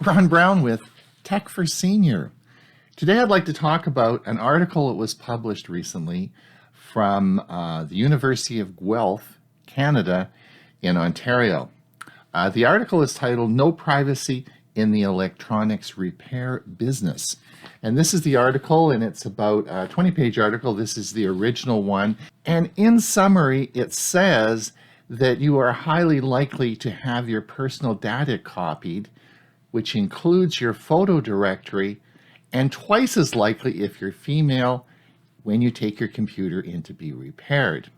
Ron Brown with Tech for Senior. Today I'd like to talk about an article that was published recently from the University of Guelph, Canada, in Ontario. The article is titled "No Privacy in the Electronics Repair Business." And this is the article, and it's about a 20-page article. This is the original one. And in summary, it says that you are highly likely to have your personal data copied, which includes your photo directory, and twice as likely if you're female when you take your computer in to be repaired.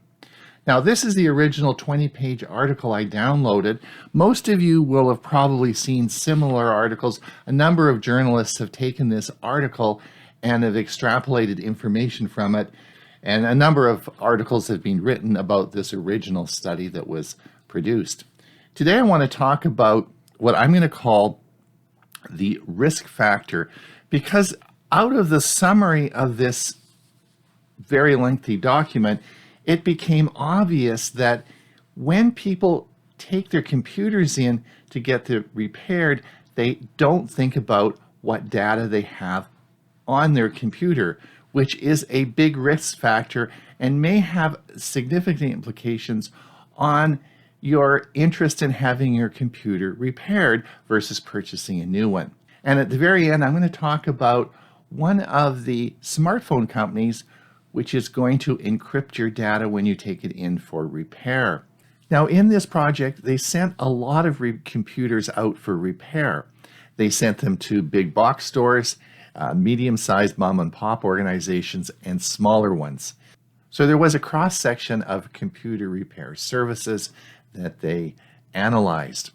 Now, this is the original 20-page article I downloaded. Most of you will have probably seen similar articles. A number of journalists have taken this article and have extrapolated information from it, and a number of articles have been written about this original study that was produced. Today I want to talk about what I'm going to call the risk factor, because out of the summary of this very lengthy document, it became obvious that when people take their computers in to get them repaired, they don't think about what data they have on their computer, which is a big risk factor and may have significant implications on your interest in having your computer repaired versus purchasing a new one. And at the very end, I'm going to talk about one of the smartphone companies which is going to encrypt your data when you take it in for repair. Now, in this project, they sent a lot of computers out for repair. They sent them to big box stores, medium-sized mom and pop organizations, and smaller ones. So there was a cross-section of computer repair services that they analyzed.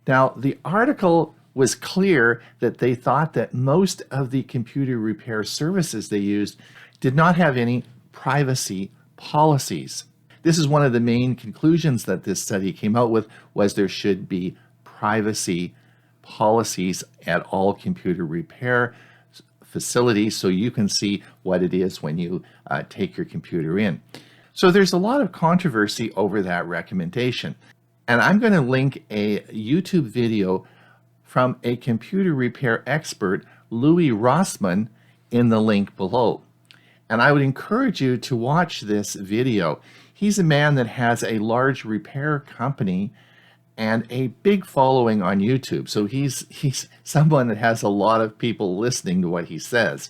Now, the article was clear that they thought that most of the computer repair services they used did not have any privacy policies. This is one of the main conclusions that this study came out with, was there should be privacy policies at all computer repair facilities so you can see what it is when you take your computer in. So there's a lot of controversy over that recommendation. And I'm going to link a YouTube video from a computer repair expert, Louis Rossmann, in the link below. And I would encourage you to watch this video. He's a man that has a large repair company and a big following on YouTube. So he's someone that has a lot of people listening to what he says.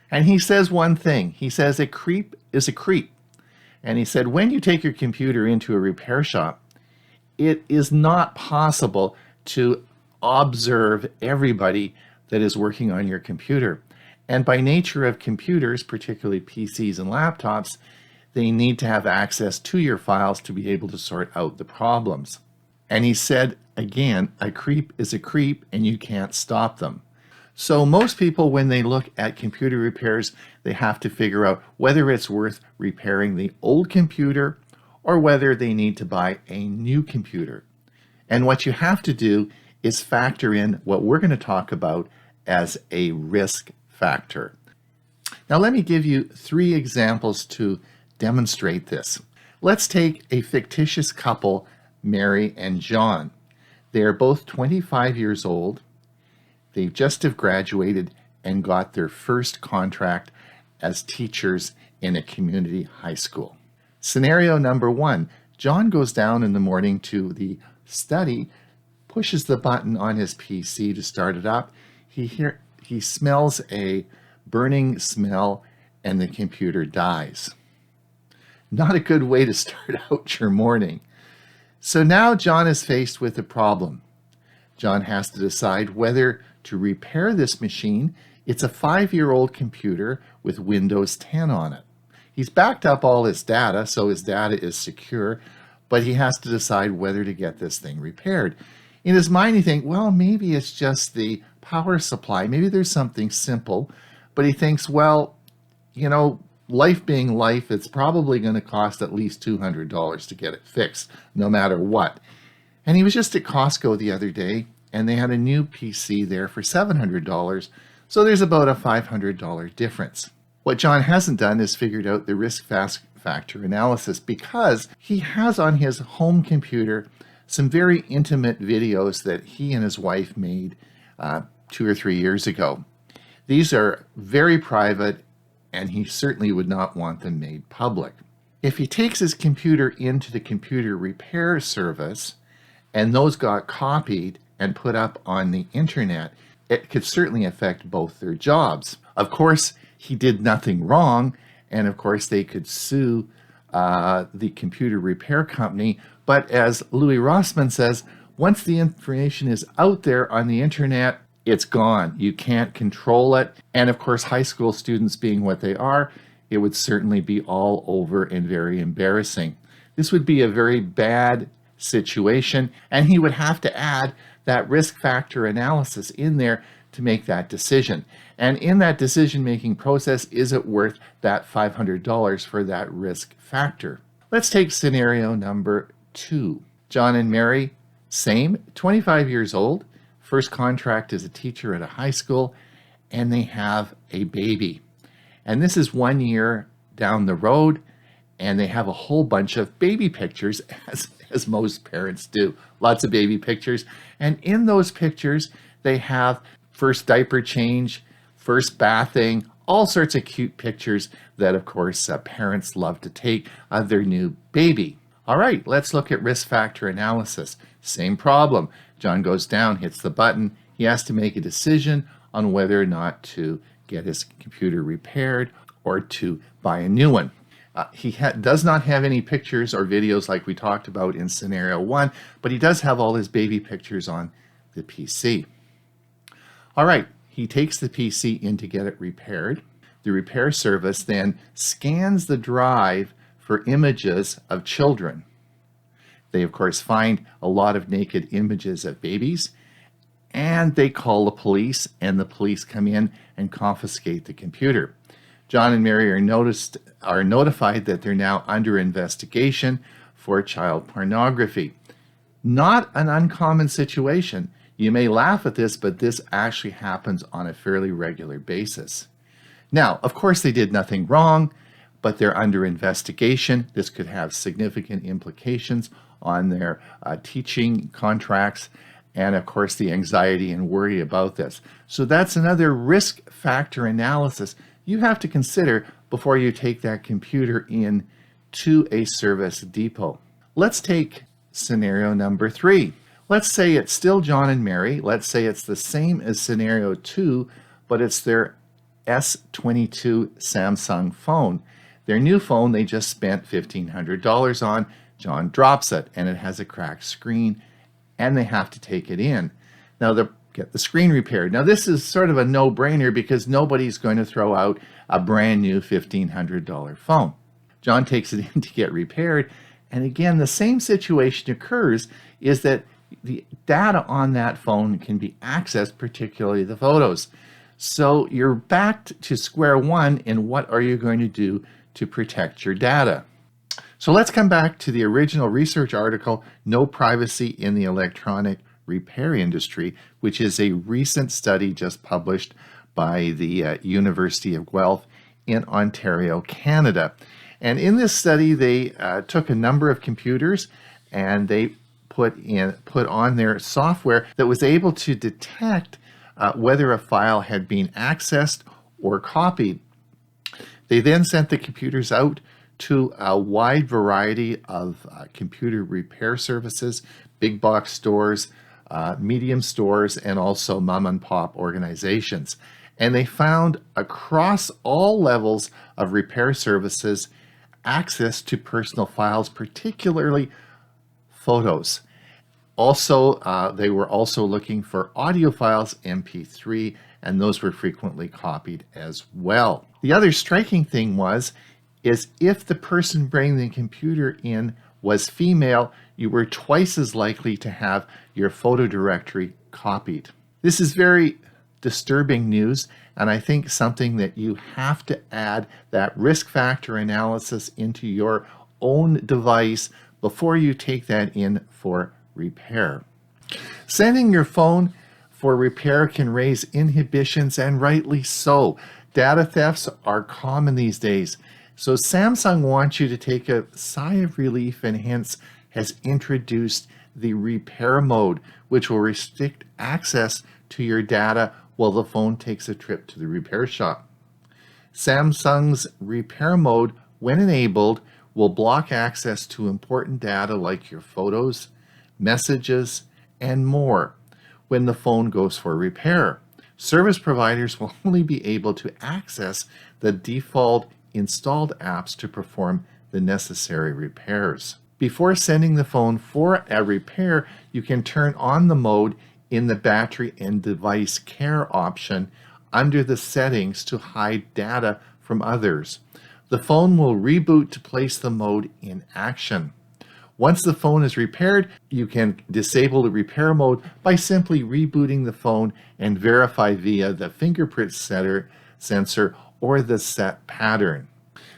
And he says one thing. He says a creep is a creep. And he said, when you take your computer into a repair shop, it is not possible to observe everybody that is working on your computer. And by nature of computers, particularly PCs and laptops, they need to have access to your files to be able to sort out the problems. And he said, again, a creep is a creep and you can't stop them. So most people, when they look at computer repairs, they have to figure out whether it's worth repairing the old computer or whether they need to buy a new computer. And what you have to do is factor in what we're going to talk about as a risk factor. Now let me give you 3 examples to demonstrate this. Let's take a fictitious couple, Mary and John. They are both 25 years old. They just have graduated and got their first contract as teachers in a community high school. Scenario number 1, John goes down in the morning to the study, pushes the button on his PC to start it up. He smells a burning smell and the computer dies. Not a good way to start out your morning. So now John is faced with a problem. John has to decide whether to repair this machine. It's a 5-year-old computer with Windows 10 on it. He's backed up all his data, so his data is secure, but he has to decide whether to get this thing repaired. In his mind, he thinks, well, maybe it's just the power supply. Maybe there's something simple. But he thinks, well, you know, life being life, it's probably going to cost at least $200 to get it fixed, no matter what. And he was just at Costco the other day, and they had a new PC there for $700, so there's about a $500 difference. What John hasn't done is figured out the risk factor analysis, because he has on his home computer some very intimate videos that he and his wife made 2 or 3 years ago. These are very private, and he certainly would not want them made public. If he takes his computer into the computer repair service and those got copied and put up on the internet, it could certainly affect both their jobs. Of course, he did nothing wrong, and of course they could sue the computer repair company. But as Louis Rossmann says, once the information is out there on the internet, it's gone. You can't control it. And of course, high school students being what they are, it would certainly be all over and very embarrassing. This would be a very bad situation, and he would have to add that risk factor analysis in there to make that decision. And in that decision-making process, is it worth that $500 for that risk factor? Let's take scenario number 2. John and Mary, same, 25 years old, first contract as a teacher at a high school, and they have a baby. And this is 1 year down the road, and they have a whole bunch of baby pictures, as most parents do. Lots of baby pictures. And in those pictures, they have first diaper change, first bathing, all sorts of cute pictures that, of course, parents love to take of their new baby. All right, let's look at risk factor analysis. Same problem. John goes down, hits the button. He has to make a decision on whether or not to get his computer repaired or to buy a new one. He does not have any pictures or videos like we talked about in scenario 1, but he does have all his baby pictures on the PC. All right, he takes the PC in to get it repaired. The repair service then scans the drive for images of children. They, of course, find a lot of naked images of babies, and they call the police, and the police come in and confiscate the computer. John and Mary are notified that they're now under investigation for child pornography. Not an uncommon situation. You may laugh at this, but this actually happens on a fairly regular basis. Now, of course, they did nothing wrong, but they're under investigation. This could have significant implications on their teaching contracts, and of course the anxiety and worry about this. So that's another risk factor analysis you have to consider before you take that computer in to a service depot. Let's take scenario number 3. Let's say it's still John and Mary. Let's say it's the same as scenario 2, but it's their S22 Samsung phone. Their new phone they just spent $1,500 on. John drops it and it has a cracked screen, and they have to take it in. Now they'll get the screen repaired. Now this is sort of a no-brainer because nobody's going to throw out a brand new $1,500 phone. John takes it in to get repaired, and again the same situation occurs, is that the data on that phone can be accessed, particularly the photos. So you're back to square one in what are you going to do to protect your data. So let's come back to the original research article, No Privacy in the Electronic Repair Industry, which is a recent study just published by the University of Guelph in Ontario, Canada. And in this study, they took a number of computers and they put on their software that was able to detect whether a file had been accessed or copied. They then sent the computers out to a wide variety of computer repair services, big box stores, medium stores, and also mom and pop organizations. And they found across all levels of repair services access to personal files, particularly photos. Also, they were also looking for audio files, MP3, and those were frequently copied as well. The other striking thing is if the person bringing the computer in was female, you were twice as likely to have your photo directory copied. This is very disturbing news, and I think something that you have to add that risk factor analysis into your own device before you take that in for repair. Sending your phone for repair can raise inhibitions, and rightly so. Data thefts are common these days. So Samsung wants you to take a sigh of relief and hence has introduced the repair mode, which will restrict access to your data while the phone takes a trip to the repair shop. Samsung's repair mode, when enabled, will block access to important data like your photos, messages, and more when the phone goes for repair. Service providers will only be able to access the default installed apps to perform the necessary repairs. Before sending the phone for a repair, you can turn on the mode in the battery and device care option under the settings to hide data from others. The phone will reboot to place the mode in action. Once the phone is repaired, you can disable the repair mode by simply rebooting the phone and verify via the fingerprint sensor or the set pattern.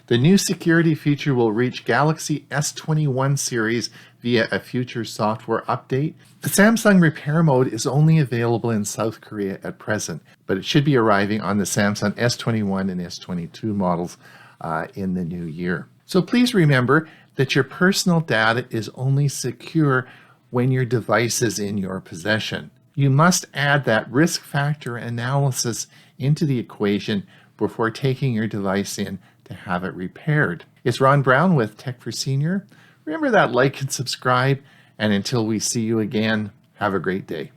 The new security feature will reach Galaxy S21 series via a future software update. The Samsung repair mode is only available in South Korea at present, but it should be arriving on the Samsung S21 and S22 models in the new year. So please remember that your personal data is only secure when your device is in your possession. You must add that risk factor analysis into the equation before taking your device in to have it repaired. It's Ron Brown with Tech4Senior. Remember that like and subscribe, and until we see you again, have a great day.